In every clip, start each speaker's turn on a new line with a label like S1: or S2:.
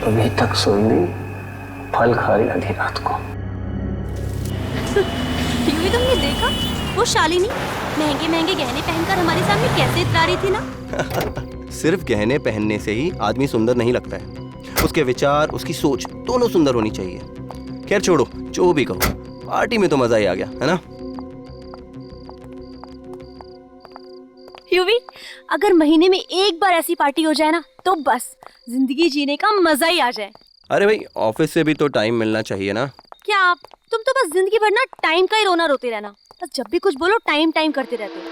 S1: अभी तक सोई नहीं, फल खा रही आधी रात को।
S2: टीवी तुमने देखा वो शालिनी महंगे महंगे गहने पहनकर हमारे सामने कैसे इतरा रही थी ना।
S3: सिर्फ गहने पहनने से ही आदमी सुंदर नहीं लगता है, उसके विचार, उसकी सोच दोनों सुंदर होनी चाहिए। खैर छोड़ो, जो भी कहो, पार्टी में तो मजा ही आ गया, है ना?
S2: यूवी, अगर महीने में एक बार ऐसी पार्टी हो जाए ना तो बस जिंदगी जीने का मजा ही आ जाए।
S3: अरे भाई, ऑफिस से भी तो टाइम मिलना चाहिए ना।
S2: क्या आप, तुम तो बस जिंदगी भर ना टाइम का ही रोना रोते रहना, बस जब भी कुछ बोलो टाइम टाइम करते रहते हो।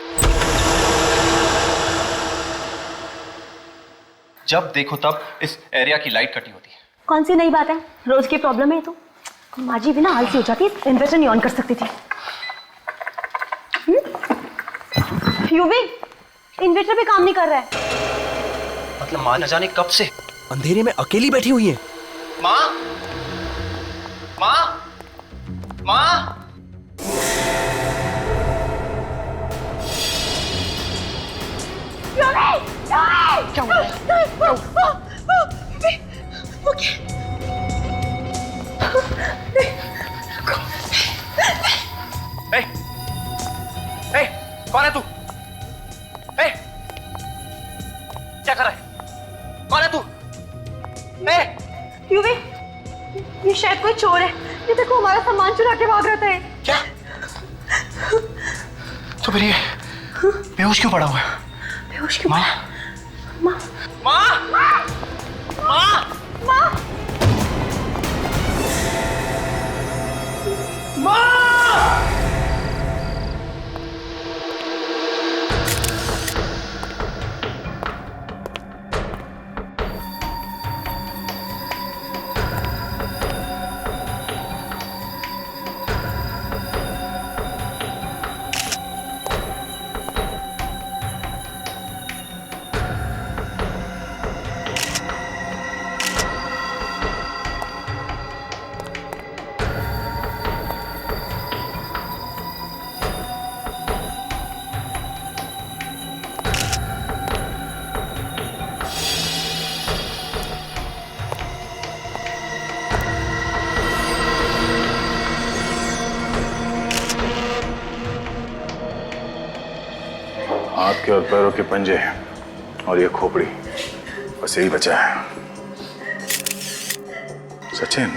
S4: जब देखो तब इस एरिया की लाइट कटी होती है।
S2: कौन सी नई बात है, रोज की प्रॉब्लम है। तो माजी भी ना आलसी हो जाती, इन्वर्टर नहीं ऑन कर सकती थी। यूवी, इन्वर्टर भी काम नहीं कर रहा है।
S4: मतलब माँ न जाने कब से
S3: अंधेरे में अकेली बैठी हुई है।
S4: माँ, माँ, माँ। क्या हुआ? कौन है तू? क्या कर रहा है? कौन है तू?
S2: यूवी, ये शायद कोई चोर है। ये देखो हमारा सामान चुरा के भाग रहा है।
S4: क्या? तो फिर ये बेहोश क्यों पड़ा हुआ है?
S2: बेहोश क्यों?
S4: माँ,
S2: माँ,
S4: माँ, माँ, माँ,
S2: माँ,
S4: माँ।
S5: हाथ के और पैरों के पंजे और ये खोपड़ी, बस यही बचा है। सचिन,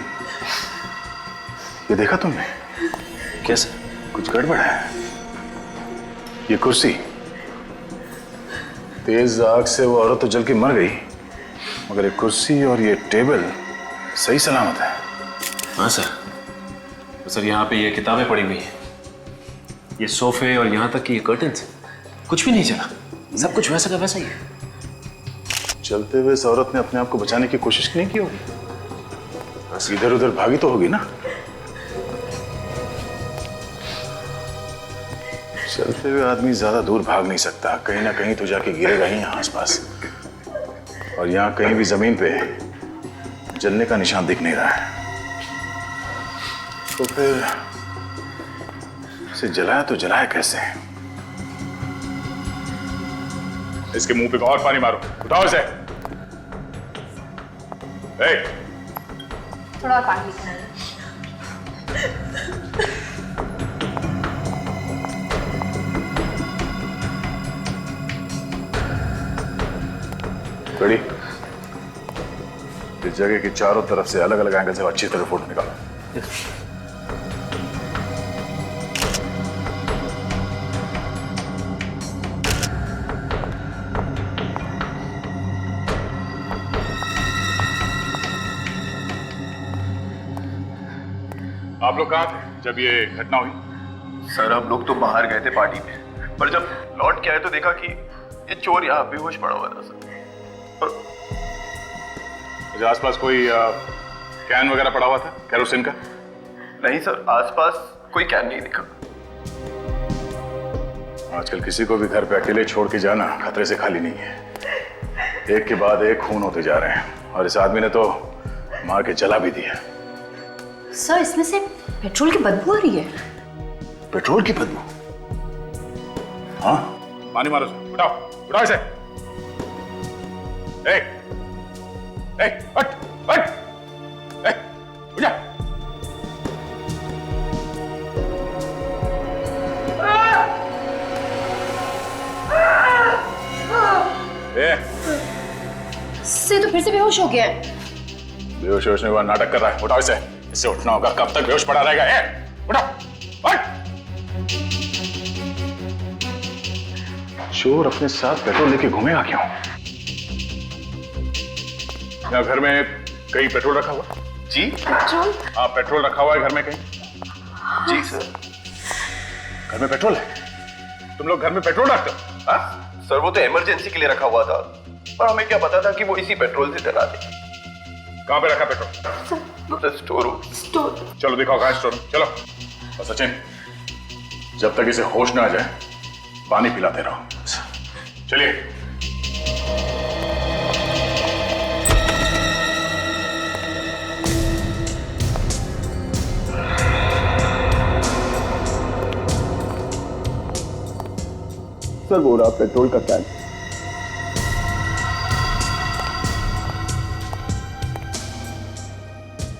S5: ये देखा तुमने?
S4: कैसे?
S5: कुछ गड़बड़ है। ये कुर्सी, तेज आग से वो औरत तो जल के मर गई, मगर ये कुर्सी और ये टेबल सही सलामत है।
S6: हाँ सर। तो सर यहाँ पे ये किताबें पड़ी हुई हैं, ये सोफे और यहाँ तक कि ये कर्टन्स, कुछ भी नहीं चला, सब कुछ वैसा का वैसा ही है।
S5: चलते हुए इस औरत ने अपने आप को बचाने की कोशिश नहीं की होगी, इधर उधर भागी तो होगी ना। चलते हुए आदमी ज्यादा दूर भाग नहीं सकता, कहीं ना कहीं तो जाके गिरेगा ही यहाँ आसपास। और यहाँ कहीं भी जमीन पे जलने का निशान दिख नहीं रहा है, तो फिर इसे जलाया तो जलाया कैसे? इसके मुंह पे और पानी मारो, उठाओ इसे।
S2: थोड़ा और पानी लेकर
S5: रेडी? इस जगह की चारों तरफ से अलग अलग एंगल से अच्छी तरह फोटो निकालो। आप लोग कहाँ थे जब ये घटना हुई?
S7: सर हम लोग तो बाहर गए थे पार्टी में, पर जब लौट के आए तो देखा कि ये चोर यहाँ बेहोश पड़ा हुआ था सर।
S5: मुझे आसपास कोई कैन वगैरह पड़ा हुआ था केरोसिन का?
S7: नहीं सर, आसपास कोई कैन नहीं दिखा।
S5: आजकल किसी को भी घर पे अकेले छोड़ के जाना खतरे से खाली नहीं है। एक के बाद एक खून होते जा रहे हैं और इस आदमी ने तो मार के जला भी दिया।
S8: सर इसमें से पेट्रोल की बदबू आ रही है।
S5: पेट्रोल की बदबू? हाँ, पानी मारो, उठाओ उठाओ इसे। हट हट।
S8: से तो फिर से बेहोश हो गया है।
S5: बेहोश होने का नाटक कर रहा है। उठाओ इसे, इससे उठना होगा। कब तक बेहोश पड़ा रहेगा? उठाओ, उठ। चोर अपने साथ पेट्रोल लेके घूमेगा क्यों? यहाँ घर में कहीं पेट्रोल रखा हुआ?
S7: जी
S8: पेट्रोल?
S5: हाँ, पेट्रोल रखा हुआ है घर में कहीं?
S7: जी सर।
S5: घर में पेट्रोल है? तुम लोग घर में पेट्रोल रखते हो? हाँ?
S7: सर वो तो इमरजेंसी के लिए रखा हुआ था, पर हमें क्या पता था कि वो इसी पेट्रोल से चला दे।
S5: कहाँ पे रखा पेट्रोल?
S7: Store room.
S5: चलो दिखाओ कहाँ है स्टोर रूम। चलो। और सचिन, जब तक इसे होश ना आ जाए पानी पिलाते रहो। चलिए।
S7: सर वो रहा पेट्रोल का कैन।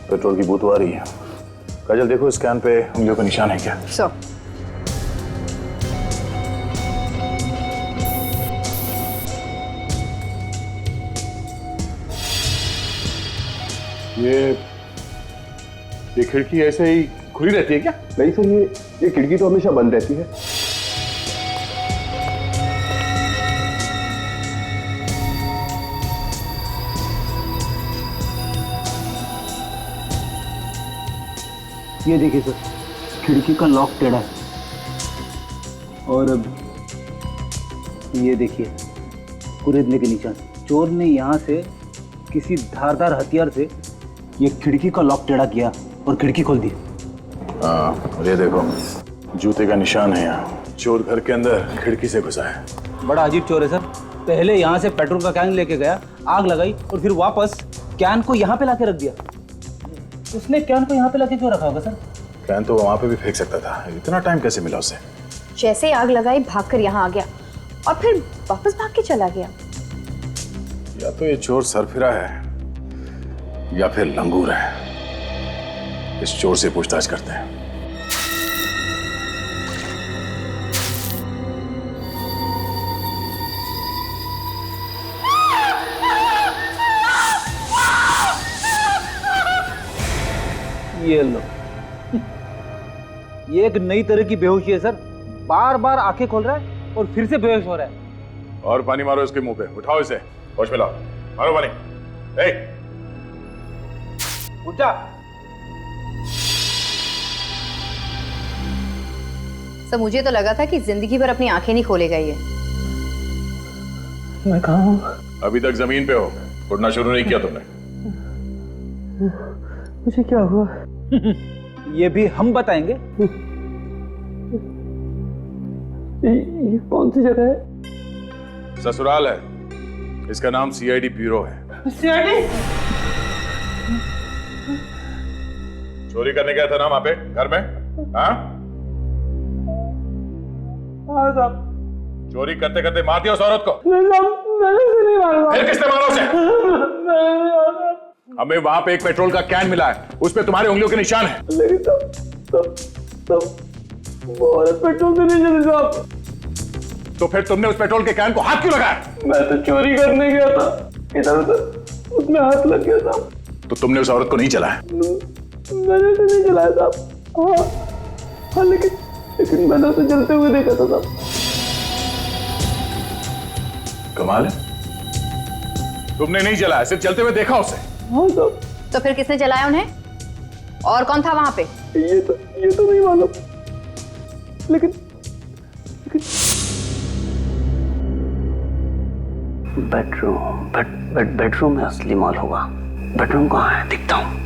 S5: पेट्रोल की बू तो आ रही है। काजल देखो इस कैन पे उंगलियों का निशान है क्या?
S8: सर
S5: ये खिड़की ऐसे ही खुली रहती है क्या?
S7: नहीं सर, ये खिड़की तो हमेशा बंद रहती है।
S1: ये देखिए सर, खिड़की का लॉक टेढ़ा है। और अब ये देखिए कुरेदने के निशान। चोर ने यहाँ से किसी धारदार हथियार से ये खिड़की का लॉक टेढ़ा किया और खिड़की खोल दी।
S5: हाँ, और ये देखो जूते का निशान है यहाँ। चोर घर के अंदर खिड़की से घुसा है।
S1: बड़ा अजीब चोर है सर। पहले यहाँ से पेट्रोल का कैन लेके गया, आग लगाई और फिर वापस कैन को यहाँ पे लाके रख दिया। उसने कैन को यहाँ पे लाके क्यों रखा होगा सर?
S5: कैन तो वहां पे भी फेंक सकता था। इतना टाइम कैसे मिला उसे?
S8: जैसे ही आग लगाई भागकर यहाँ आ गया और फिर वापस भाग के चला गया।
S5: या तो ये चोर सरफिरा है या फिर लंगूर है। इस चोर से पूछताछ करते हैं।
S1: ये लो, ये एक नई तरह की बेहोशी है सर। बार बार आंखें खोल रहा है और फिर से बेहोश हो रहा है।
S5: और पानी मारो इसके मुंह पे। उठाओ इसे, होश में लाओ। मारो पानी।
S1: उठ जा।
S8: सर मुझे तो लगा था कि जिंदगी भर अपनी आंखें नहीं खोलेगा ये।
S1: मैं कहाँ हूँ?
S5: अभी तक जमीन पे हो, उठना शुरू नहीं किया तुमने।
S1: मुझे क्या हुआ? ये भी हम बताएंगे। ये कौन सी जगह है?
S5: ससुराल है। इसका नाम सीआईडी ब्यूरो है।
S1: सीआईडी?
S5: चोरी करने गया था ना वहां पे घर में? हाँ
S1: साहब।
S5: चोरी करते करते मार दिया उस औरत को?
S1: मैंने नहीं मारा।
S5: फिर किसने मारा उसे? हमें वहां पे एक पेट्रोल का कैन मिला है, उस पे तुम्हारी उंगलियों के निशान है।
S1: लेकिन तब वो औरत पेट्रोल से नहीं चली साहब।
S5: तो फिर तुमने उस पेट्रोल के कैन को हाथ क्यों लगाया?
S1: मैं तो चोरी करने गया था, इधर उधर उसमें हाथ लग गया साहब।
S5: तो तुमने उस औरत को नहीं चलाया?
S1: मैंने तो नहीं चलाया साहब। हाँ लेकिन मैंने उसे जलते हुए देखा था साहब।
S5: कमाल है, तुमने नहीं चलाया, सिर्फ चलते हुए देखा उसे।
S1: हाँ साहब।
S8: तो फिर किसने जलाया उन्हें? और कौन था वहां पे?
S1: ये तो नहीं मालूम, लेकिन बेडरूम में असली माल होगा। बेडरूम कहाँ है? दिखता हूँ।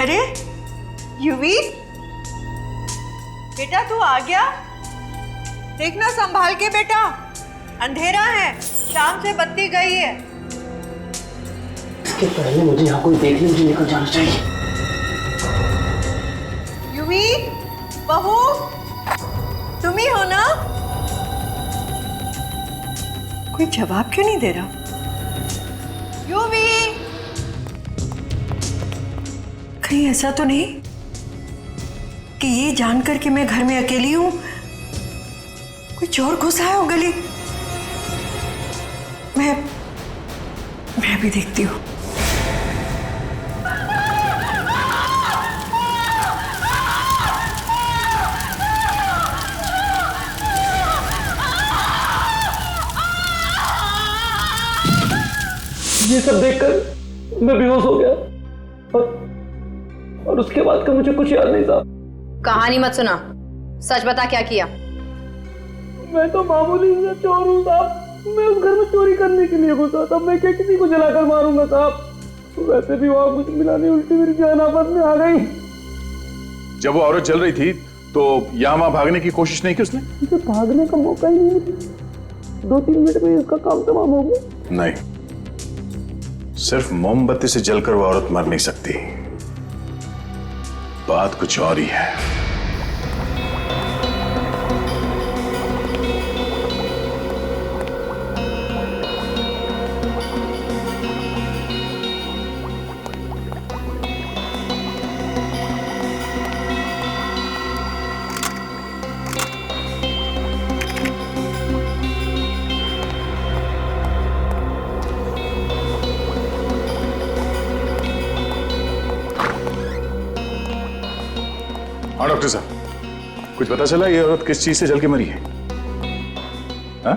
S9: अरे युवी, बेटा तू आ गया? देखना संभाल के बेटा, अंधेरा है, कहाँ से बत्ती गई है?
S4: इसके पहले मुझे यहाँ कोई देख ले, मुझे निकल जाना चाहिए।
S9: यूवी, बहू, तुम ही हो ना? कोई जवाब क्यों नहीं दे रहा? यूवी, कहीं ऐसा तो नहीं कि ये जानकर कि मैं घर में अकेली हूं कोई चोर घुसा है वो गली? मैं भी देखती हूँ।
S4: ये सब देखकर मैं बेहोश हो गया और उसके बाद का मुझे कुछ याद नहीं था।
S8: कहानी मत सुना, सच बता क्या किया।
S4: मैं तो मामूली सा चोर हूँ साहब। मैं उस घर में चोरी करने के लिए घुसा था। मैं क्या किसी को जलाकर मारूंगा साहब? वैसे भी वहां कुछ मिला नहीं, उल्टी मेरी जान आफत में आ गई।
S5: जब वो औरत जल रही थी तो यहाँ वहां भागने की कोशिश नहीं की उसने?
S4: मुझे भागने का मौका ही नहीं मिला। 2-3 मिनट में इसका काम तमाम हो गया।
S5: नहीं, सिर्फ मोमबत्ती से जलकर वो औरत मर नहीं सकती। बात कुछ और ही है। हाँ डॉक्टर साहब, कुछ पता चला ये औरत किस चीज से जल के मरी है? हाँ?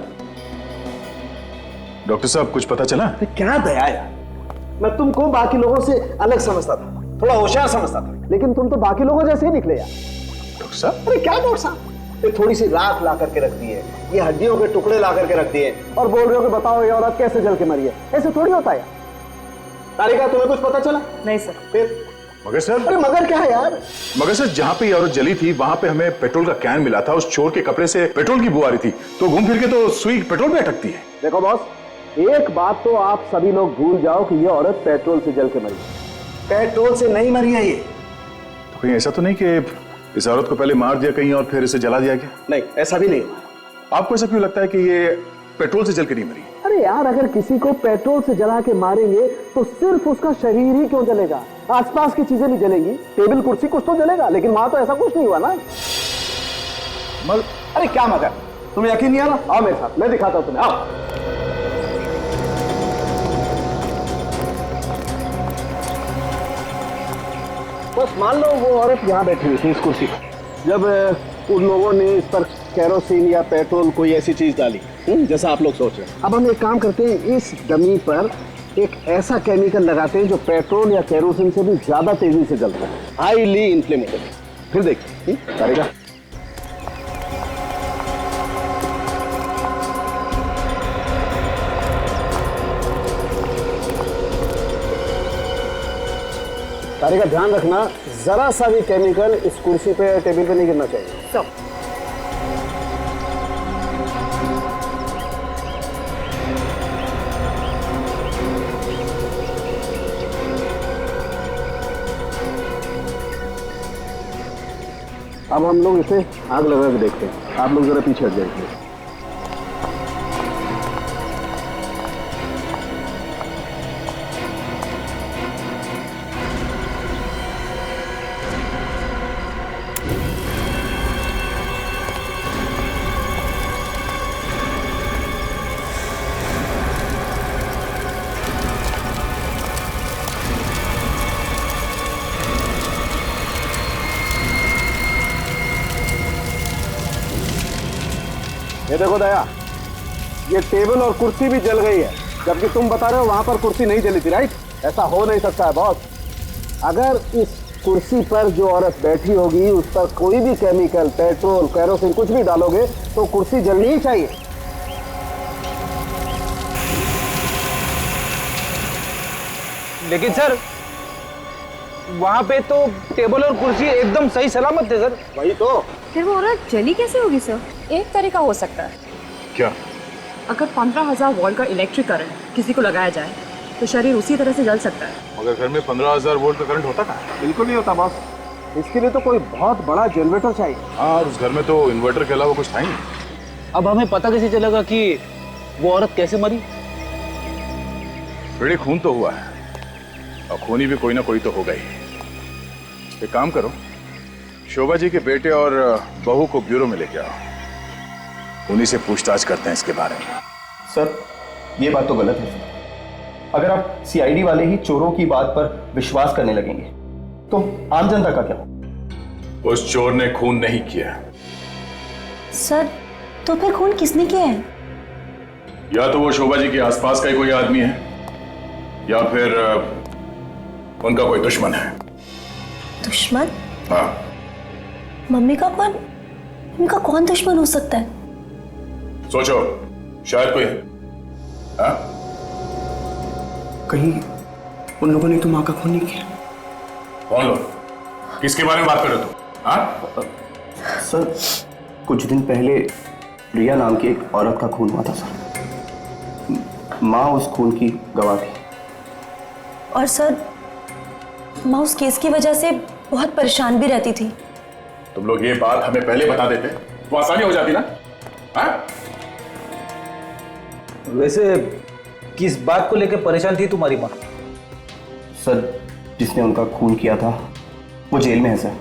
S5: डॉक्टर साहब कुछ पता चला?
S10: क्या दया यार, मैं तुमको बाकी लोगों से अलग समझता था, थोड़ा होशियार समझता था, लेकिन तुम तो बाकी लोगों जैसे ही निकले यार।
S5: डॉक्टर साहब?
S10: अरे क्या डॉक्टर साहब, ये थोड़ी सी राख ला करके रख दी है, ये हड्डियों के टुकड़े ला करके रख दिए और बोल रहे हो कि बताओ ये औरत कैसे जल के मरी है? ऐसे थोड़ी होता है यार। तारिका तुम्हें कुछ पता चला?
S8: नहीं सर।
S10: फिर
S5: मगर सर,
S10: अरे मगर क्या है यार?
S5: मगर सर, जहां पे ये औरत जली थी वहां पे हमें पेट्रोल का कैन मिला था। उस चोर के कपड़े से पेट्रोल की बू आ रही थी, तो घूम फिर के तो सुई पेट्रोल में अटकती है।
S10: देखो बॉस, एक बात तो आप सभी लोग भूल जाओ कि ये औरत पेट्रोल से जल के मरी है। पेट्रोल से नहीं मरी है ये।
S5: तो कहीं ऐसा तो नहीं कि इस औरत को पहले मार दिया कहीं और फिर इसे जला दिया गया?
S10: नहीं, ऐसा भी नहीं हुआ।
S5: आपको ऐसा क्यों लगता है कि ये पेट्रोल से जल के नहीं मरी?
S10: अरे यार, अगर किसी को पेट्रोल से जला के मारेंगे तो सिर्फ उसका शरीर ही क्यों जलेगा? आसपास की चीजें नहीं जलेगी, टेबल कुर्सी कुछ तो जलेगा, लेकिन वहां तो ऐसा कुछ नहीं हुआ ना। अरे क्या मगर, तुम्हें यकीन नहीं आ रहा? आओ मेरे साथ, मैं दिखाता हूं तुम्हें, आओ। बस मान लो वो औरत यहाँ बैठी हुई थी इस कुर्सी पर, जब उन लोगों ने इस पर केरोसिन या पेट्रोल कोई ऐसी चीज डाली जैसा आप लोग सोच रहे हैं। अब हम एक काम करते हैं, इस डमी पर एक ऐसा केमिकल लगाते हैं जो पेट्रोल या केरोसिन से भी ज्यादा तेजी से जलता है, हाईली इन्फ्लेमेबल। फिर देखिए करेगा। तारिका ध्यान रखना, जरा सा भी केमिकल इस कुर्सी पे टेबल पे नहीं गिरना चाहिए। अब हम लोग इसे आग लगा के देखते हैं। आप लोग जरा पीछे हट जाइए। ये देखो दया, ये टेबल और कुर्सी भी जल गई है, जबकि तुम बता रहे हो वहां पर कुर्सी नहीं जली थी, राइट? ऐसा हो नहीं सकता है बॉस। अगर इस कुर्सी पर जो औरत बैठी होगी उस पर कोई भी केमिकल, पेट्रोल, केरोसिन कुछ भी डालोगे तो कुर्सी जलनी ही चाहिए।
S1: लेकिन सर, वहां पे तो टेबल और कुर्सी एकदम सही सलामत थे सर।
S10: वही तो।
S8: फिर वो औरत जली कैसे होगी सर? एक तरीका हो सकता है।
S5: क्या?
S8: अगर 15,000 वोल्ट का इलेक्ट्रिक करंट किसी को लगाया जाए तो शरीर उसी तरह से जल सकता है।
S5: मगर घर में 15,000 वोल्ट का करंट होता कहाँ?
S10: बिल्कुल नहीं होता बॉस। इसके लिए तो कोई बहुत बड़ा जनरेटर चाहिए।
S5: हाँ, और उस घर में तो इन्वर्टर के अलावा कुछ था ही नहीं।
S1: अब हमें पता कैसे चलेगा कि वो औरत कैसे मरी?
S5: बड़े खून तो हुआ है और खूनी भी कोई ना कोई तो होगा ही। एक काम करो, शोभा जी के बेटे और बहू को ब्यूरो में लेके आओ, उन्हीं से पूछताछ करते हैं इसके बारे में।
S3: सर ये बात तो गलत है सर। अगर आप सीआईडी वाले ही चोरों की बात पर विश्वास करने लगेंगे तो आम जनता का क्या?
S5: उस चोर ने खून नहीं किया।
S2: सर तो फिर खून किसने किया है?
S5: या तो वो शोभा जी के आसपास का ही कोई आदमी है या फिर उनका कोई दुश्मन है।
S2: दुश्मन?
S5: हाँ।
S2: मम्मी का कौन, उनका कौन दुश्मन हो सकता है?
S5: सोचो, शायद कोई। हाँ?
S3: कहीं उन लोगों ने तो माँ का खून नहीं किया?
S5: कौन लोग? किसके बारे में बात कर रहे हो तुम? हाँ?
S3: सर कुछ दिन पहले रिया नाम की एक औरत का खून हुआ था सर। माँ उस खून की गवाह थी।
S2: और सर माँ उस केस की वजह से बहुत परेशान भी रहती थी।
S5: तुम लोग ये बात हमें पहले बता देते तो आसानी हो जाती ना। हाँ?
S1: वैसे किस बात को लेकर परेशान थी तुम्हारी माँ?
S3: सर जिसने उनका खून किया था वो जेल में है सर,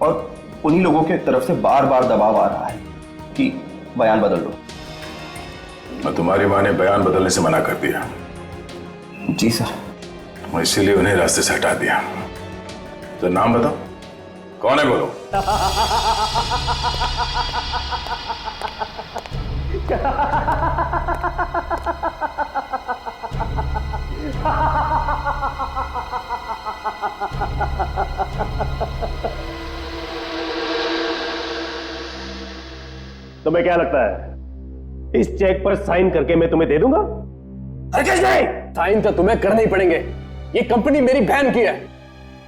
S3: और उन्हीं लोगों के तरफ से बार बार दबाव आ रहा है कि बयान बदल दो।
S5: और तुम्हारी माँ ने बयान बदलने से मना कर दिया?
S3: जी सर।
S5: और इसीलिए उन्हें रास्ते से हटा दिया। तो नाम बताओ, कौन है बोलो?
S10: तुम्हें क्या लगता है इस चेक पर साइन करके मैं तुम्हें दे दूंगा? हरगिज़ नहीं। साइन तो तुम्हें करने ही पड़ेंगे। ये कंपनी मेरी बहन की है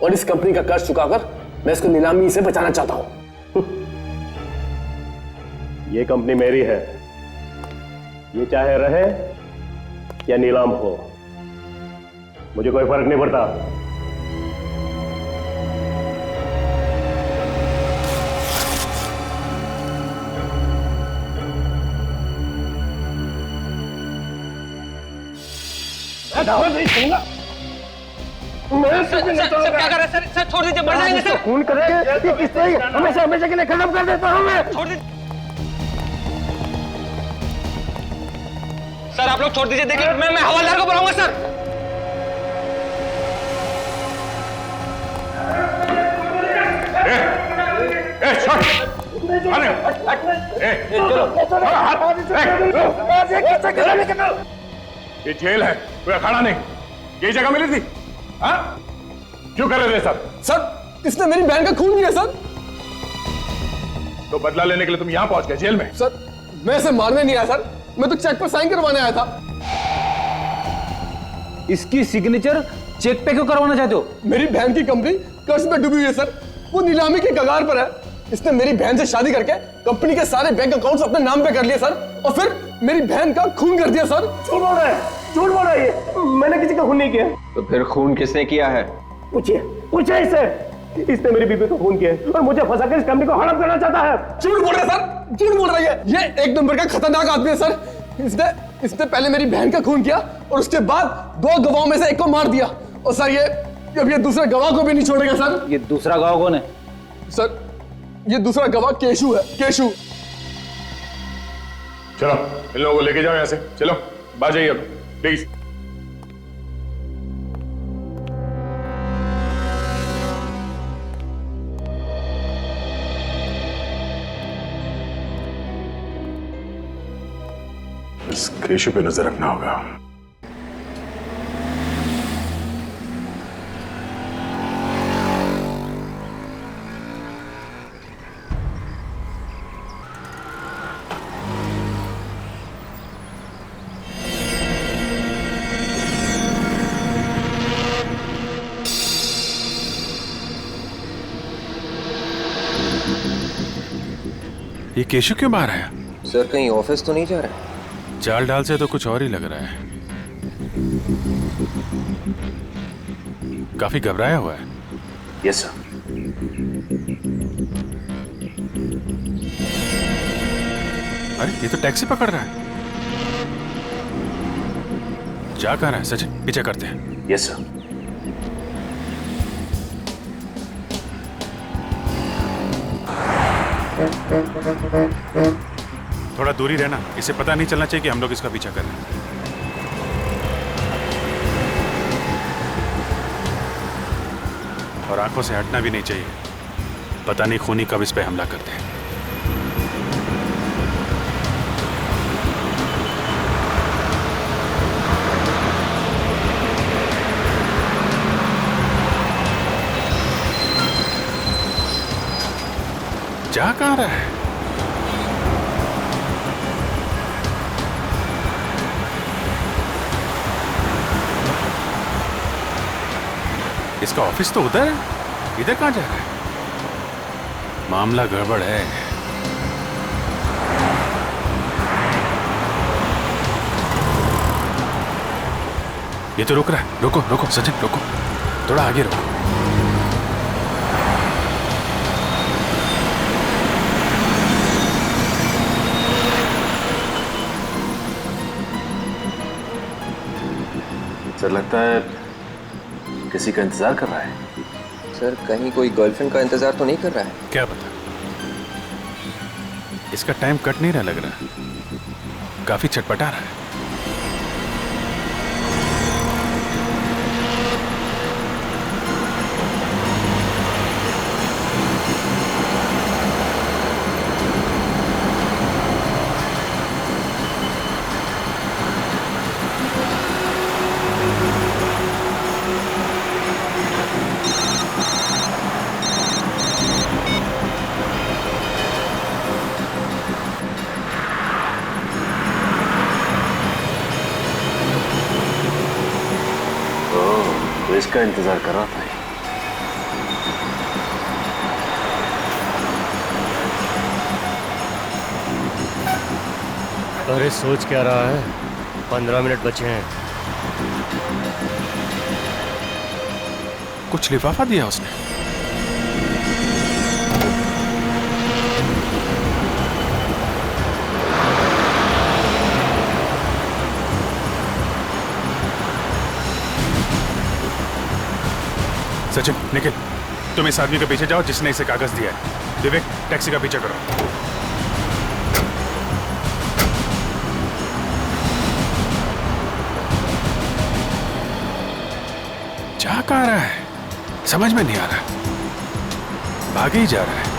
S10: और इस कंपनी का कर्ज चुकाकर मैं इसको नीलामी से बचाना चाहता हूं। ये कंपनी मेरी है, ये चाहे रहे या नीलाम हो, मुझे कोई फर्क नहीं पड़ता।
S4: सर क्या कर रहे हैं सर? छोड़ दीजिए, मर जाएंगे सर।
S10: खून करके किस तरह हमेशा हमेशा के लिए खत्म कर देता हूं मैं।
S4: छोड़ दीजिए सर, आप लोग छोड़ दीजिए। देखिए मैं हवलदार को बुलाऊंगा सर।
S5: ये जेल है, कोई अखाड़ा नहीं। ये जगह मिली थी? हाँ? क्यों कर रहे थे सर?
S10: सर इसने मेरी बहन का खून किया सर।
S5: तो बदला लेने के लिए तुम यहाँ पहुंच गए जेल में?
S10: सर मैं इसे मारने नहीं आया सर, मैं तो चेक पर साइन करवाने आया था।
S1: इसकी सिग्नेचर चेक पे क्यों करवाना चाहते हो?
S10: मेरी बहन की कंपनी कर्ज में डूबी हुई है सर, वो नीलामी की कगार पर है। इसने मेरी बहन से शादी करके कंपनी के सारे बैंक अकाउंट्स अपने नाम पे कर लिए सर, और फिर मेरी बहन का खून कर दिया सर। झूठ बोल रहा है, झूठ बोल रहा है ये। मैंने किसी का खून नहीं किया।
S3: तो फिर खून किसने किया है?
S10: पूछिए पूछिए इससे। इसने मेरी बीबी का खून किया है और मुझे फंसा कर इस कंपनी को हड़प करना चाहता है। झूठ बोल रहा है सर, झूठ बोल रहा है ये एक नंबर का खतरनाक आदमी है सर। इसने पहले मेरी बहन का खून किया और उसके बाद 2 गवाहों में से एक को मार दिया। और सर ये दूसरे गवाह को भी नहीं छोड़ेगा सर।
S1: ये दूसरा गवाह कौन है?
S10: सर ये दूसरा गवाह केशु है, केशु।
S5: चलो इन लोगों को लेके जाओ यहाँ से। चलो बाहर जाइए प्लीज। इस केशु पे नजर रखना होगा।
S6: ये केशु क्यों बाहर आया?
S3: सर कहीं ऑफिस तो नहीं जा रहा है?
S11: चाल ढाल से तो कुछ और ही लग रहा है। काफी घबराया हुआ है।
S6: Yes sir.
S11: अरे ये तो टैक्सी पकड़ रहा है। जा कहाँ रहा है सचिन? पीछे करते हैं।
S6: Yes sir.
S11: थोड़ा दूरी रहना, इसे पता नहीं चलना चाहिए कि हम लोग इसका पीछा कर रहे हैं। और आंखों से हटना भी नहीं चाहिए, पता नहीं खूनी कब इस पे हमला करते हैं। जा कहाँ रहा है? इसका ऑफिस तो उधर है, इधर कहाँ जा रहा है? मामला गड़बड़ है। ये तो रुक रहा है। रुको रुको सचिन, रुको, थोड़ा आगे रुको।
S6: सर लगता है किसी का इंतजार कर रहा है।
S3: सर कहीं कोई गर्लफ्रेंड का इंतजार तो नहीं कर रहा है?
S11: क्या पता, इसका टाइम कट नहीं रहा लग रहा, काफी चटपटा रहा है।
S6: तो इसका इंतजार कर रहा था।
S12: अरे सोच क्या रहा है, 15 मिनट बचे हैं।
S11: कुछ लिफाफा दिया उसने। सचिन, निखिल, तुम इस आदमी के पीछे जाओ जिसने इसे कागज दिया है। विवेक, टैक्सी का पीछा करो। जा कहाँ रहा है, समझ में नहीं आ रहा, भागे ही जा रहा है।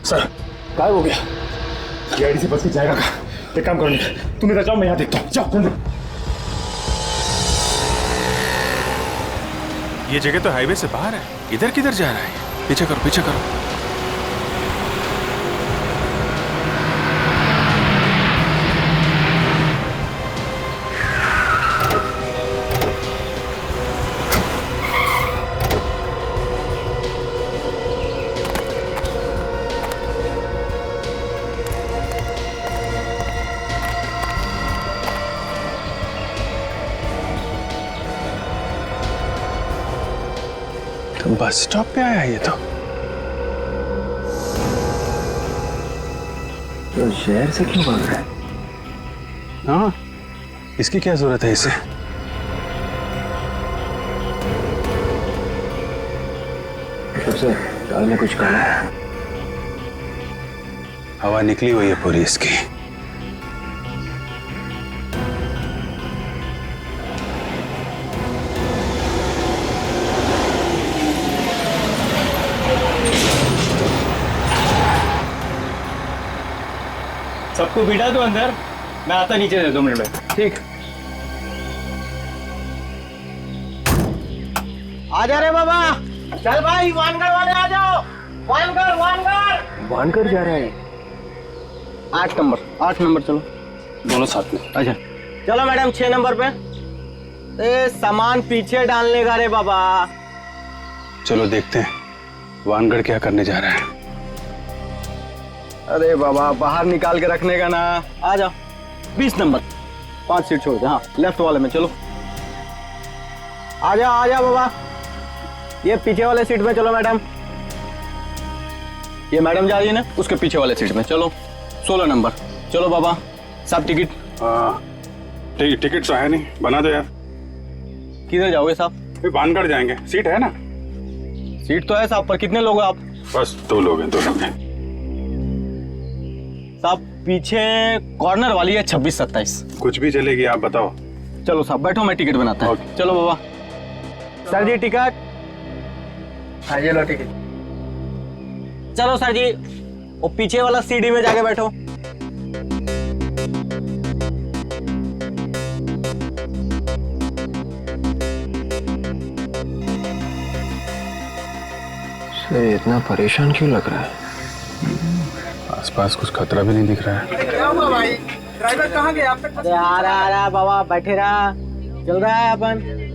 S13: सर गायब हो गया। गाड़ी से बच के जाएगा कहाँ? एक काम करो निखिल, तुम इधर जाओ, मैं यहाँ देखता हूँ। जाओ जल्दी।
S11: ये जगह तो हाईवे से बाहर है, इधर किधर जा रहा है? पीछे करो, पीछे करो। बस स्टॉप पे आया ये तो।
S3: तो शहर से क्यों भाग रहा है?
S11: हाँ, इसकी क्या जरूरत है इसे?
S3: सबसे दाल में कुछ काला है।
S11: हवा निकली हुई है पूरी इसकी।
S12: सबको बिठा दो अंदर, मैं आता नीचे से 2 मिनट में।
S3: ठीक।
S12: आ जा रे बाबा, चल भाई वानगढ़ वाले आ जाओ। वानगढ़ वानगढ़
S3: वानगढ़ जा रहा है।
S12: 8 नंबर चलो
S11: दोनों साथ में।
S12: अच्छा चलो मैडम 6 नंबर पे। ए सामान पीछे डालने का रे बाबा।
S11: चलो देखते हैं वानगढ़ क्या करने जा रहा है।
S12: अरे बाबा बाहर निकाल के रखने का ना। आ जाओ 20 नंबर, 5 सीट छोड़ दे। हाँ लेफ्ट वाले में चलो। आ जाओ बाबा, ये पीछे वाले सीट में चलो मैडम। ये मैडम जा रही है ना, उसके पीछे वाले सीट में चलो। 16 नंबर चलो बाबा। सब टिकट?
S11: टिकट तो है नहीं, बना दो यार।
S12: किधर जाओगे साहब?
S11: वानगढ़ जाएंगे, सीट है ना?
S12: सीट तो है साहब, पर कितने लोग हो आप?
S11: बस 2 लोग हैं, 2 लोग हैं।
S12: साहब पीछे कॉर्नर वाली है 26-27।
S11: कुछ भी चलेगी, आप बताओ।
S12: चलो साहब बैठो, मैं टिकट बनाता हूँ। चलो बाबा। सर जी टिकट। हाँ ये लो टिकट। चलो सर जी, वो पीछे वाला सीढ़ी में जाके बैठो।
S3: सर इतना परेशान क्यों लग रहा है?
S11: आसपास कुछ खतरा भी नहीं दिख रहा है।
S12: क्या हुआ भाई, ड्राइवर कहाँ गया आप तक? अरे आ रहा बाबा, बैठे रहा, चल रहा है अपन।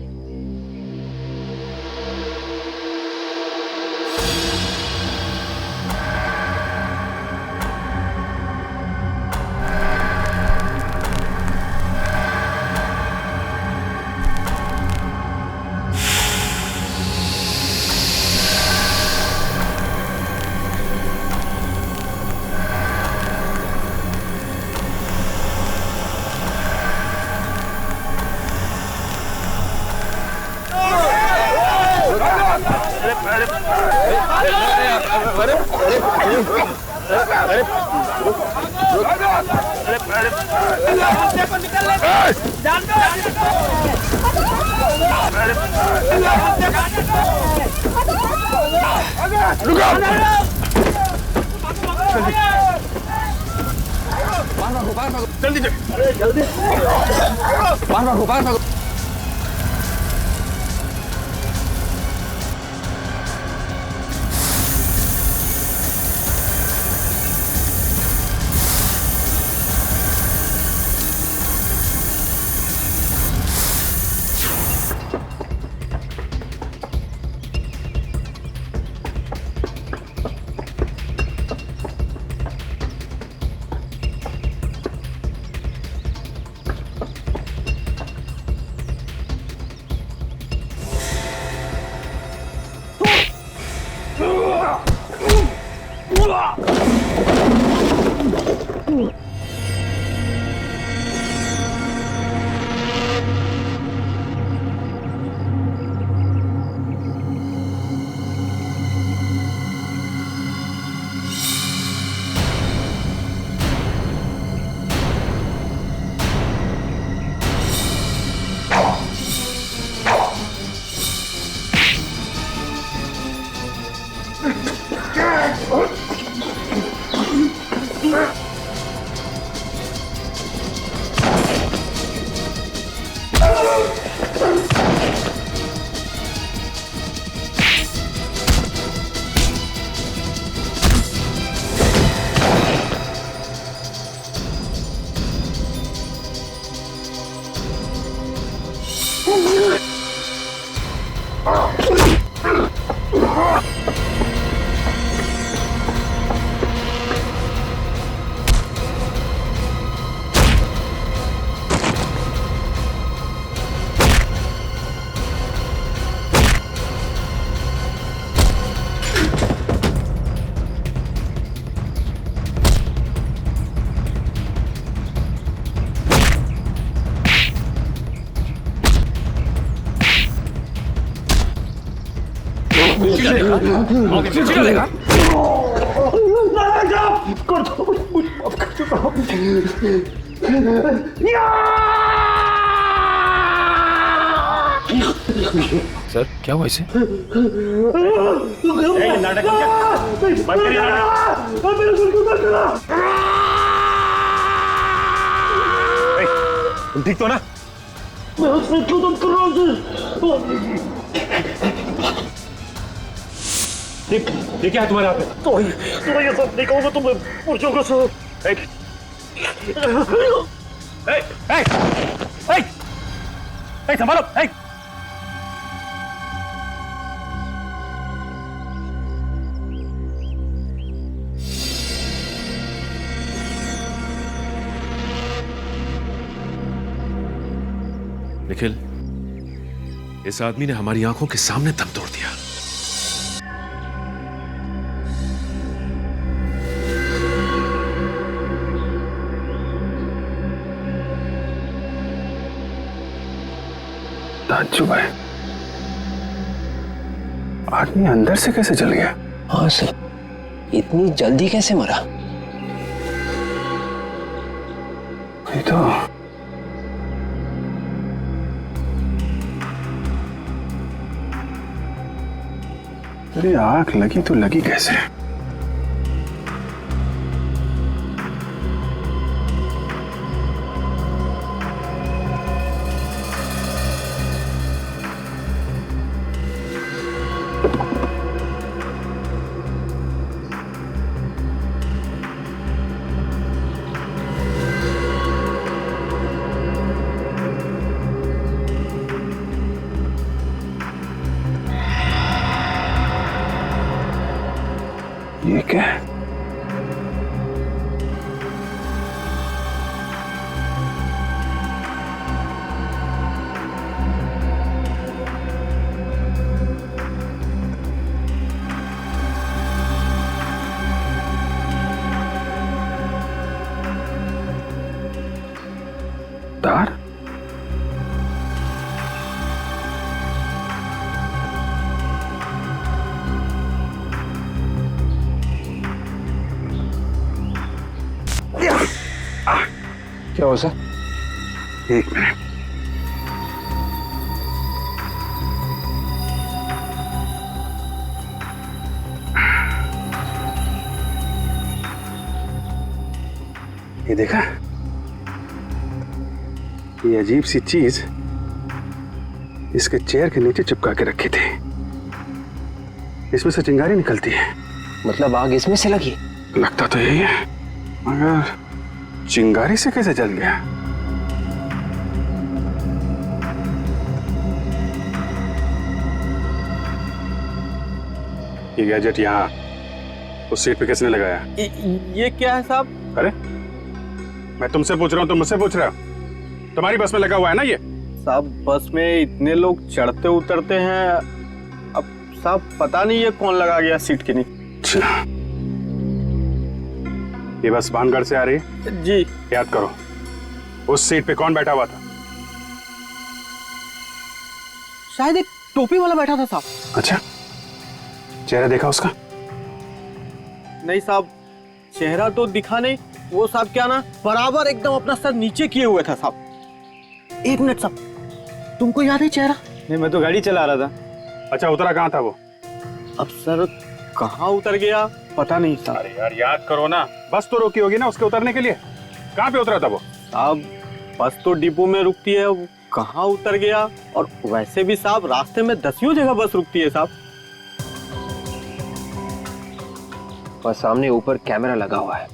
S6: सर क्या हुआ इसे?
S13: नाटक बंद करिए तुम ठीक तो ना?
S4: मैं हॉस्पिटल तो कर रहा हूँ
S13: ये क्या है तुम्हारे हाथ में?
S4: तो ये सब नहीं कहूँगा तो मैं मर जाऊंगा सर।
S13: संभालो।
S6: निखिल, इस आदमी ने हमारी आंखों के सामने दम तोड़ दिया।
S11: ताज्जुब है, आदमी अंदर से कैसे जल गया?
S12: हाँ सर, इतनी जल्दी कैसे मरा?
S11: ये तो अरे आग लगी तो लगी कैसे? ये क्या है? तार?
S12: क्या हो सर?
S11: एक मिनट। ये देखा, ये अजीब सी चीज इसके चेयर के नीचे चिपका के रखी थी। इसमें से चिंगारी निकलती है।
S12: मतलब आग इसमें से लगी?
S11: लगता तो यही है, मगर चिंगारी से कैसे जल गया? ये गैजेट यहाँ उस सीट पे किसने लगाया?
S12: ये क्या है साहब?
S11: अरे मैं तुमसे पूछ रहा हूँ, तुम मुझसे पूछ रहे हो? तुम्हारी बस में लगा हुआ है ना ये?
S12: साहब बस में इतने लोग चढ़ते उतरते हैं, अब साहब पता नहीं ये कौन लगा गया सीट के नीचे।
S11: ये बस भानगढ़ से आ रही है?
S12: जी।
S11: याद करो उस सीट पे कौन बैठा हुआ था?
S12: शायद एक टोपी वाला बैठा था साहब।
S11: अच्छा, चेहरा देखा उसका?
S12: नहीं साहब, चेहरा तो दिखा नहीं। वो साहब क्या ना बराबर एकदम अपना सर नीचे किए हुए था साहब। एक मिनट साहब, तुमको याद है चेहरा? नहीं, मैं तो गाड़ी चला रहा था।
S11: अच्छा, उतरा कहाँ था वो?
S12: अब सर कहाँ उतर गया पता नहीं साहब।
S11: अरे यार याद करो ना, बस तो रोकी होगी ना उसके उतरने के लिए। कहाँ पे उतरा था वो?
S12: साहब बस तो डिपो में रुकती है, कहाँ उतर गया? और वैसे भी साहब रास्ते में 10 जगह बस रुकती है साहब।
S14: और सामने ऊपर कैमरा लगा हुआ है।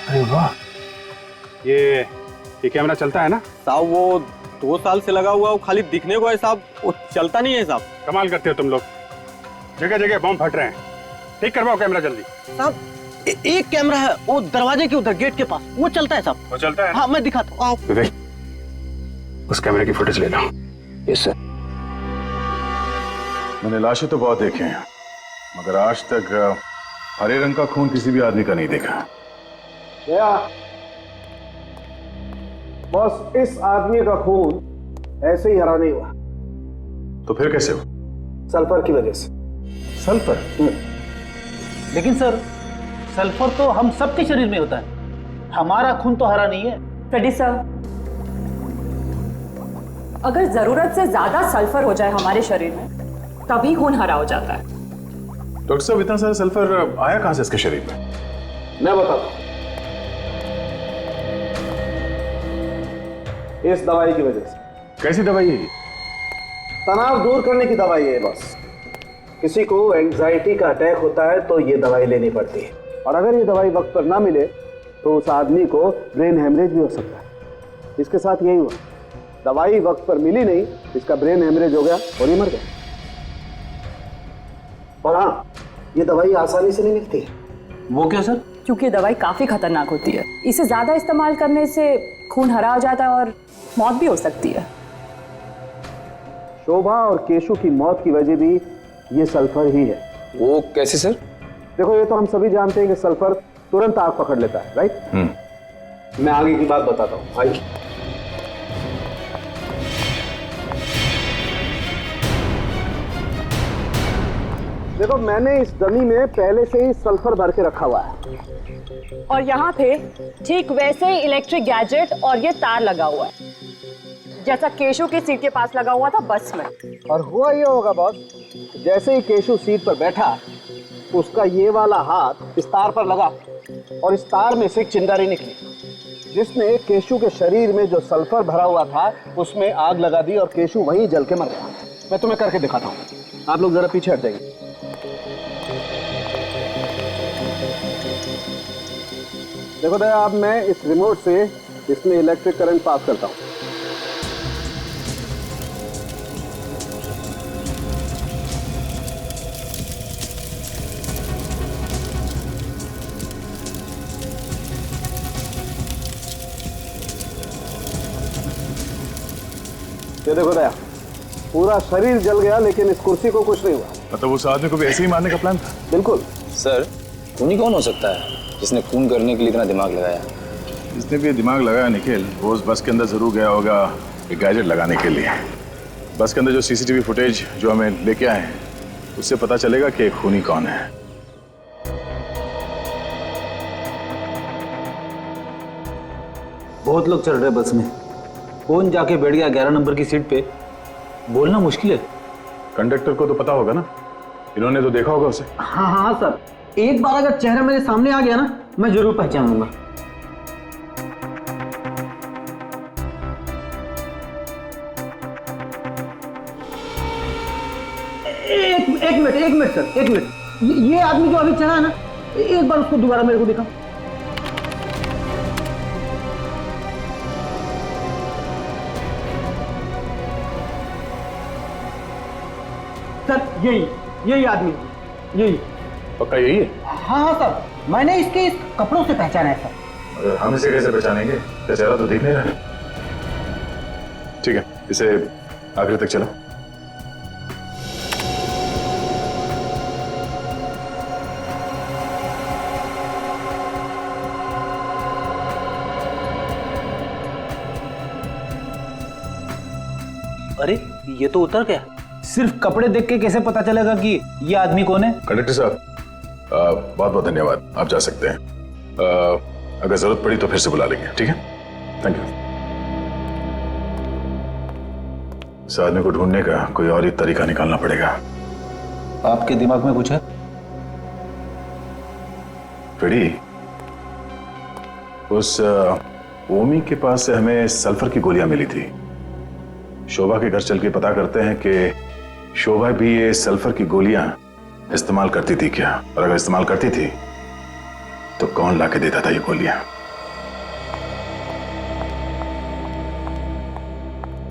S11: अरे वाह, ये कैमरा चलता है ना?
S12: साहब वो 2 साल से लगा हुआ, वो खाली दिखने को है साहब, वो चलता नहीं है साहब।
S11: कमाल करते हो तुम लोग, जगह जगह बम फट रहे हैं। ठीक करवाओ कैमरा जल्दी।
S12: साहब एक कैमरा है वो दरवाजे के उधर गेट के पास, वो चलता है साहब।
S11: वो चलता है?
S12: हाँ मैं दिखाता हूँ।
S11: विवेक, उस कैमरे की फुटेज ले लो।
S14: Yes sir.
S5: मैंने लाशें तो बहुत देखे हैं, मगर आज तक हरे रंग का खून किसी भी आदमी का नहीं देखा।
S10: बस इस आदमी का खून ऐसे ही हरा नहीं हुआ,
S5: तो फिर कैसे हो?
S10: सल्फर की वजह से।
S1: सल्फर? लेकिन सर, सल्फर तो हम सबके शरीर में होता है, हमारा खून तो हरा नहीं है।
S8: फ्रेडी सर, अगर जरूरत से ज्यादा सल्फर हो जाए हमारे शरीर में तभी खून हरा हो जाता है।
S5: डॉक्टर साहब, इतना सारा सल्फर आया कहां से इसके शरीर में?
S10: मैं बताता हूं, इस दवाई की वजह से।
S5: कैसी दवाई है ये?
S10: तनाव दूर करने की दवाई है बस। किसी को एंजाइटी का अटैक होता है तो ये दवाई लेनी पड़ती है, और अगर ये दवाई वक्त पर ना मिले तो उस आदमी को ब्रेन हेमरेज भी हो सकता है। इसके साथ यही हुआ, दवाई वक्त पर मिली नहीं, इसका ब्रेन हेमरेज हो गया और ये मर गया। और हाँ, ये दवाई आसानी से नहीं मिलती है।
S1: वो क्यों सर?
S8: क्योंकि दवाई काफी खतरनाक होती है, इसे ज्यादा इस्तेमाल करने से खून हरा हो जाता है और मौत भी हो सकती है।
S10: शोभा और केशु की मौत की वजह भी ये सल्फर ही है।
S14: वो कैसे सर?
S10: देखो, ये तो हम सभी जानते हैं कि सल्फर तुरंत आग पकड़ लेता है, राइट? मैं आगे की बात बताता हूँ, आइए। देखो, मैंने इस डमी में पहले से ही सल्फर भर के रखा हुआ है,
S8: और यहाँ पे ठीक वैसे ही इलेक्ट्रिक गैजेट और ये तार लगा हुआ है, जैसा केशु की सीट के पास लगा हुआ था बस में।
S10: और हुआ ये होगा बॉस, जैसे ही केशु सीट पर बैठा, उसका ये वाला हाथ इस तार पर लगा और इस तार में से एक चिंगारी निकली, जिसने केशु के शरीर में जो सल्फर भरा हुआ था उसमें आग लगा दी और केशु वहीं जल के मर गया। मैं तुम्हें करके दिखाता हूँ, आप लोग जरा पीछे हट जाइए। देखो दया, अब मैं इस रिमोट से इसमें इलेक्ट्रिक करंट पास करता हूँ। ये देखो दया, पूरा शरीर जल गया लेकिन इस कुर्सी को कुछ नहीं हुआ।
S5: मतलब उस आदमी को भी ऐसे ही मारने का प्लान था?
S10: बिल्कुल।
S14: सर, खूनी कौन हो सकता है जिसने खून करने के लिए इतना दिमाग लगाया?
S5: जिसने भी दिमाग लगाया निखिल, वो उस बस के अंदर जरूर गया होगा एक गैजेट लगाने के लिए। बस के अंदर जो सीसीटीवी फुटेज जो हमें लेके आए हैं, उससे पता चलेगा कि खूनी कौन है।
S1: बहुत लोग चढ़ रहे बस में, कौन जाके बैठ गया 11 नंबर की सीट पे, बोलना मुश्किल है।
S5: कंडक्टर को तो पता होगा ना, इन्होंने तो देखा होगा उसे।
S1: हाँ हाँ सर, एक बार अगर चेहरा मेरे सामने आ गया ना, मैं जरूर पहचान लूंगा। एक मिनट सर, एक मिनट। ये आदमी जो अभी चढ़ा है ना, एक बार उसको दोबारा मेरे को दिखाओ। सर, यही आदमी, यही।
S5: पक्का यही है?
S1: हाँ सर, मैंने इसके इस कपड़ों से पहचाना है सर।
S5: हम इसे कैसे पहचानेंगे? चेहरा तो दिख नहीं रहा। ठीक है, इसे आखिर तक चलो।
S1: अरे, ये तो उतर गया। सिर्फ कपड़े देख के कैसे पता चलेगा कि ये आदमी कौन है?
S5: कंडक्टर साहब, बहुत बहुत धन्यवाद, आप जा सकते हैं। अगर जरूरत पड़ी तो फिर से बुला लेंगे, ठीक है? Thank you. इस आदमी को ढूंढने का कोई और ही तरीका निकालना पड़ेगा।
S1: आपके दिमाग में कुछ है?
S5: फ्रेडी, उस ओमी के पास से हमें सल्फर की गोलियां मिली थी। शोभा के घर चल के पता करते हैं कि शोभा भी ये सल्फर की गोलियां इस्तेमाल करती थी क्या, और अगर इस्तेमाल करती थी तो कौन लाके देता था ये गोलियां?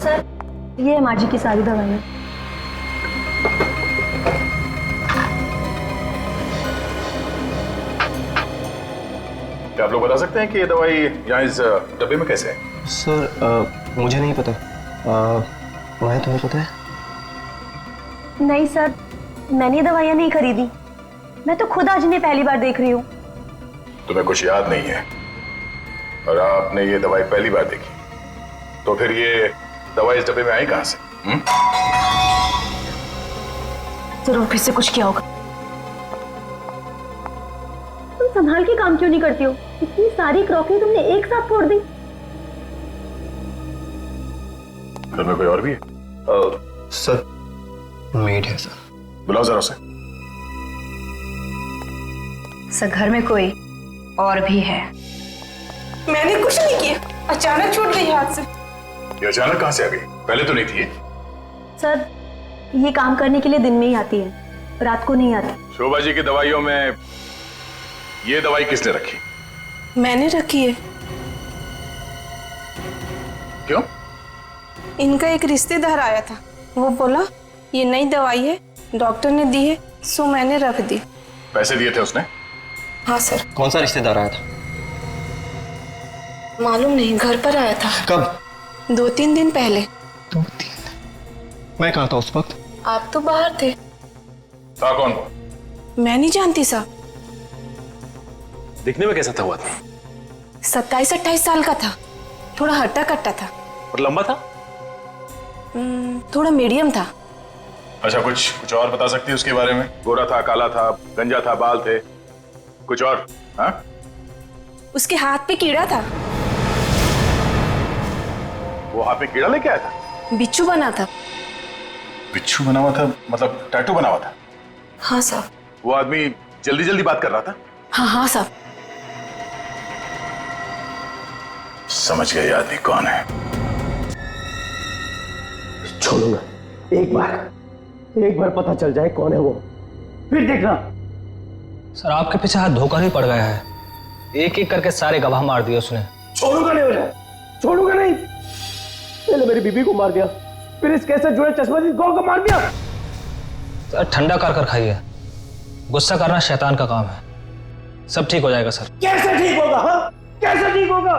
S2: सर, ये माँ जी की सारी दवाइयाँ।
S5: क्या आप लोग बता सकते हैं कि ये दवाई यहाँ इस डब्बे में कैसे है?
S14: सर, मुझे नहीं पता। मैं, तुम्हें पता है?
S2: नहीं सर, मैंने ये दवाइयाँ नहीं खरीदी, मैं तो खुद आज इन्हें पहली बार देख रही हूँ।
S5: तुम्हें कुछ याद नहीं है और आपने ये दवाई पहली बार देखी, तो फिर ये दवाई इस डब्बे में आई कहां से?
S8: जरूर फिर से कुछ किया होगा।
S2: तुम संभाल के काम क्यों नहीं करती हो? इतनी सारी क्रॉकरी तुमने एक साथ फोड़ दी।
S5: घर में कोई और भी है?
S14: सर मेड है सर।
S5: बुलाओ जरा उसे।
S15: सर घर में कोई और भी है।
S16: मैंने कुछ नहीं किया, अचानक छूट गई हाथ से।
S5: ये अचानक कहां से आ गई? पहले तो नहीं थी ये।
S2: सर ये काम करने के लिए दिन में ही आती है, रात को नहीं आती।
S5: शोभा जी की दवाइयों में ये दवाई किसने रखी?
S16: मैंने रखी है।
S5: क्यों?
S16: इनका एक रिश्तेदार आया था, वो बोला ये नई दवाई है, डॉक्टर ने दी है, सो मैंने रख दी।
S5: पैसे दिए थे उसने?
S16: हाँ सर।
S14: कौन सा रिश्तेदार आया था?
S16: मालूम नहीं, घर पर आया था।
S14: कब?
S16: 2-3 दिन पहले।
S14: 2-3 मैं कहाँ था उस वक्त?
S16: आप तो बाहर थे।
S5: था कौन वो?
S16: मैं नहीं जानती साहब।
S6: दिखने में कैसा था वो आदमी?
S16: 27-28 साल का था, थोड़ा हट्टा कट्टा था।
S6: और लंबा था?
S16: थोड़ा मीडियम था।
S5: अच्छा, कुछ और बता सकती है उसके बारे में? गोरा था, काला था, गंजा था, बाल थे, कुछ और? हाँ?
S16: उसके हाथ पे कीड़ा था।
S5: वो हाथ में कीड़ा लेके आया था?
S16: बिच्छू बना था।
S5: बिच्छू बना हुआ था मतलब टैटू बना हुआ था?
S16: हाँ साहब।
S5: वो आदमी जल्दी जल्दी बात कर रहा था?
S16: हाँ हाँ साहब।
S5: समझ गए आदमी कौन है।
S10: छोड़ूंगा, एक बार पता चल जाए कौन है वो, फिर देखना।
S12: सर आपके पीछे हाथ धोकर ही पड़ गया है, एक एक करके सारे गवाह मार दिए उसने।
S10: छोड़ूंगा नहीं उन्हें, छोड़ूंगा नहीं। पहले मेरी बीबी को मार दिया, फिर इस केस से जुड़े चश्मदीद गौ को मार दिया।
S12: सर ठंडा कर खाइए, गुस्सा करना शैतान का काम है। सब ठीक हो जाएगा सर।
S10: कैसे ठीक होगा? हाँ, कैसे ठीक होगा?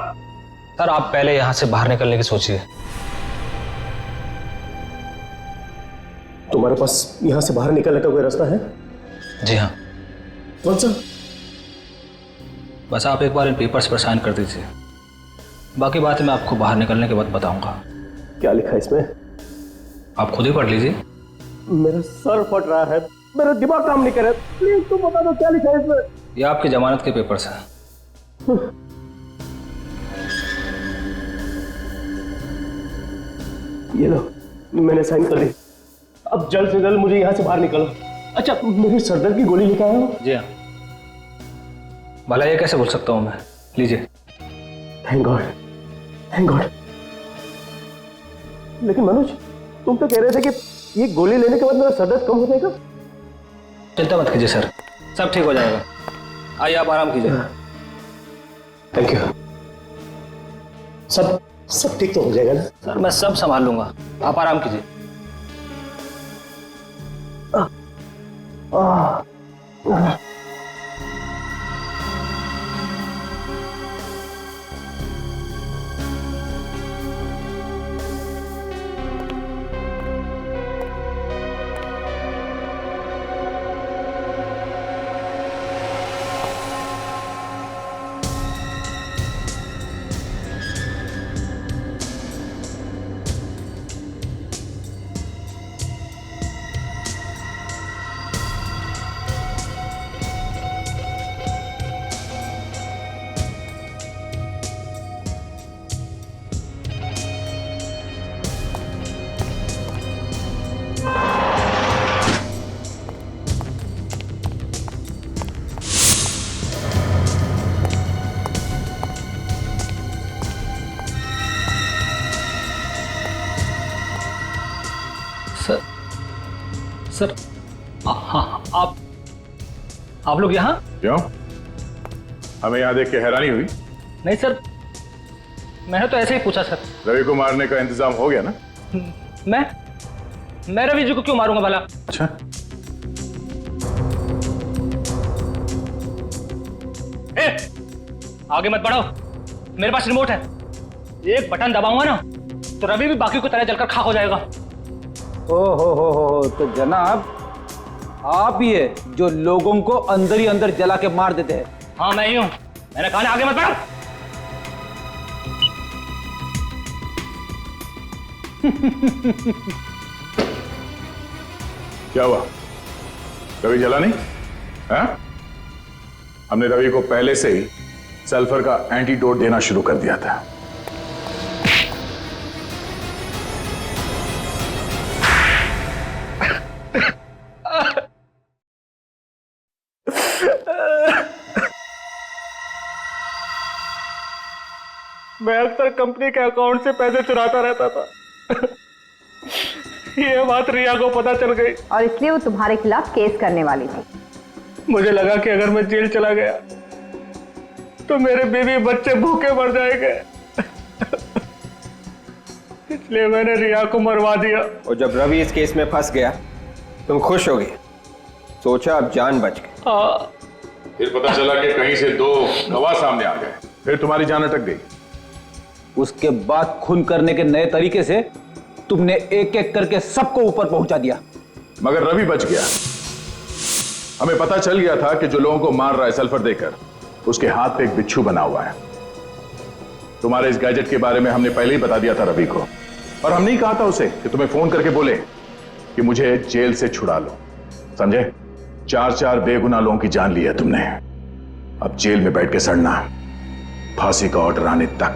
S12: सर आप पहले यहां से बाहर निकलने की सोचिए।
S10: तुम्हारे पास यहां से बाहर निकलने का कोई रास्ता है?
S12: जी हाँ।
S10: कौन सा?
S12: बस आप एक बार इन पेपर्स पर साइन कर दीजिए, बाकी बातें मैं आपको बाहर निकलने के बाद बताऊंगा।
S10: क्या लिखा है इसमें?
S12: आप खुद ही पढ़ लीजिए।
S10: मेरा सर फट रहा है, मेरा दिमाग काम नहीं कर रहा। प्लीज तुम बता दो क्या लिखा है इसमें।
S12: ये आपकी जमानत के पेपर्स हैं।
S10: ये लो, मैंने साइन कर दी। अब जल्द से जल्द मुझे यहाँ से बाहर निकलो। अच्छा, मेरी सरदर्द की गोली लेकर आया हो?
S12: जी हाँ। भला ये कैसे भूल सकता हूँ मैं, लीजिए।
S10: Thank God, thank God. लेकिन मनोज, तुम तो कह रहे थे कि ये गोली लेने के बाद मेरा सरदर्द कम हो जाएगा।
S12: चिंता मत कीजिए सर, सब ठीक हो जाएगा। आइए आप आराम कीजिए।
S10: Thank you. सब ठीक तो हो जाएगा ना?
S12: सर मैं सब संभाल लूंगा, आप आराम कीजिए। सर हाँ, आप लोग यहाँ?
S5: क्यों? हमें यहाँ देख के हैरानी हुई?
S12: नहीं सर, मैंने तो ऐसे ही पूछा सर।
S5: रवि को मारने का इंतजाम हो गया ना?
S12: मैं रवि जी को क्यों मारूंगा भला?
S5: अच्छा,
S12: आगे मत बढ़ो, मेरे पास रिमोट है। एक बटन दबाऊंगा ना तो रवि भी बाकी की तरह जलकर खाक हो जाएगा।
S1: हो तो जनाब आप ही है जो लोगों को अंदर ही अंदर जला के मार देते हैं।
S12: हाँ मैं ही हूं, मैंने कहा ना आगे मत बढ़ो।
S5: क्या हुआ? रवि जला नहीं है? हमने रवि को पहले से ही सल्फर का एंटीडोट देना शुरू कर दिया था।
S4: मैं अक्सर कंपनी के अकाउंट से पैसे चुराता रहता था। ये बात रिया को पता चल गई
S8: और इसलिए वो तुम्हारे खिलाफ केस करने वाली थी।
S4: मुझे लगा कि अगर मैं जेल चला गया तो मेरे बीवी बच्चे भूखे मर जाएंगे। इसलिए मैंने रिया को मरवा दिया।
S12: और जब रवि इस केस में फंस गया तुम खुश हो गए, सोचा अब जान बच गई।
S4: हाँ।
S5: फिर पता चला कि कहीं से 2 गवाह सामने आ गए, फिर तुम्हारी जान अटक गई।
S1: उसके बाद खून करने के नए तरीके से तुमने एक एक करके सबको ऊपर पहुंचा दिया।
S5: मगर रवि बच गया। हमें पता चल गया था कि जो लोगों को मार रहा है सल्फर देकर, उसके हाथ पे एक बिच्छू बना हुआ है। तुम्हारे इस गैजेट के बारे में हमने पहले ही बता दिया था रवि को, और हमने ही कहा था उसे कि तुम्हें फोन करके बोले कि मुझे जेल से छुड़ा लो। समझे? 4 बेगुनाह लोगों की जान ली है तुमने। अब जेल में बैठ के सड़ना, फांसी का ऑर्डर आने तक।